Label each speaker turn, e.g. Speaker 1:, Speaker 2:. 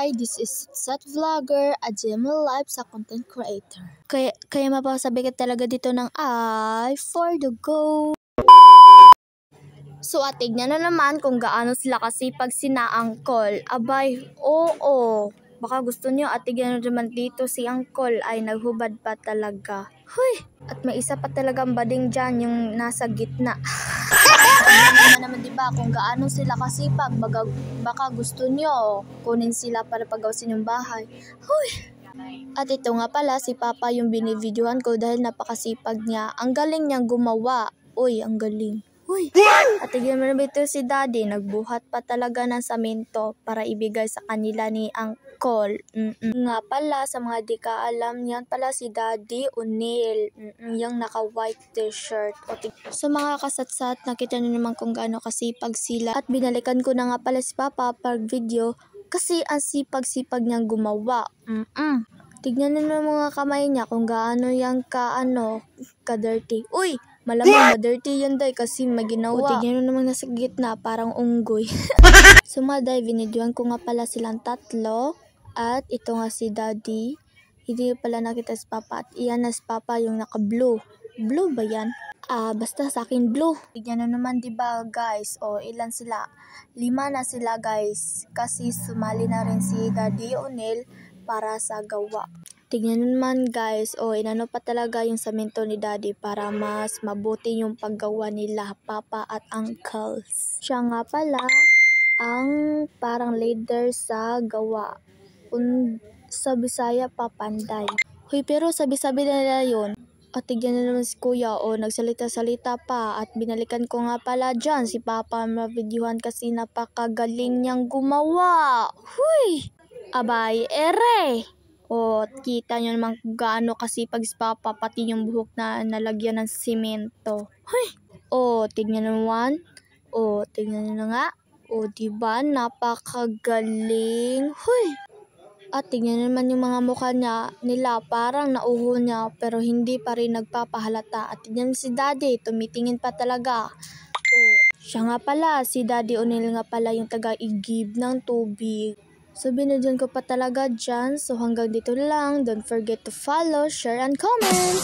Speaker 1: Hi, this is Sat Vlogger, a GML Live sa content creator. Kaya mapasabi ka talaga dito ng I for the go. So tignan na naman kung gaano sila kasipag sina Uncle. Abay, oo. Baka gusto niyo tignan naman dito si Uncle ay naghubad pa talaga. Huy! At may isa pa talagang bading dyan yung nasa gitna. Naman diba kung gaano sila kasipag, baka gusto nyo kunin sila para pagawsin yung bahay. Huy! At ito nga pala si Papa yung binibidyohan ko dahil napakasipag niya. Ang galing niyang gumawa. Uy, ang galing. Uy! At tignan mo na ito si Daddy, nagbuhat pa talaga ng samento para ibigay sa kanila ni Uncle. Nga pala, sa mga di ka alam, yan pala si Daddy O'Neil. Yung naka-white t-shirt. So mga kasatsat, nakita nyo naman kung gaano kasipag sila. At binalikan ko na nga pala si Papa pag video kasi ang sipag-sipag niyang gumawa. Tignan nyo na mga kamay niya kung gaano yung ka-dirty. Uy! Malamang ma-dirty yun day kasi maginawa. Tignan nyo naman nasa gitna, parang unggoy. So mga day, binidyoan ko nga pala silang tatlo. At ito nga si Daddy. Hindi pala nakita si Papa. At iyan na si Papa yung naka-blue. Blue ba yan? Basta sa akin blue. Tignan nyo naman diba guys. O ilan sila? 5 na sila guys. Kasi sumali na rin si Daddy O'Neil para sa gawa. Tignan naman guys, inano pa talaga yung samento ni Daddy para mas mabuti yung paggawa nila, Papa at Uncles. Siya nga pala ang parang leader sa gawa. Kung sa Bisaya pa Panday. Huy, pero sabi-sabi na nila yun. At tignan na naman si Kuya, nagsalita-salita pa. At binalikan ko nga pala dyan si Papa mavideohan kasi napakagaling niyang gumawa. Huy! Abay, ere! Kita nyo naman kung gaano kasipag si Papa, pati yung buhok na nalagyan ng simento. Huy! Tignan naman. Tignan nyo na nga. Diba? Napakagaling. Huy! At tignan naman yung mga mukha nila, parang nauho niya, pero hindi pa rin nagpapahalata. At tignan si Daddy, tumitingin pa talaga. Siya nga pala, si Daddy O'Neil nga pala yung taga-igib ng tubig. So, binidyan ko pa talaga dyan. So, hanggang dito lang. Don't forget to follow, share, and comment!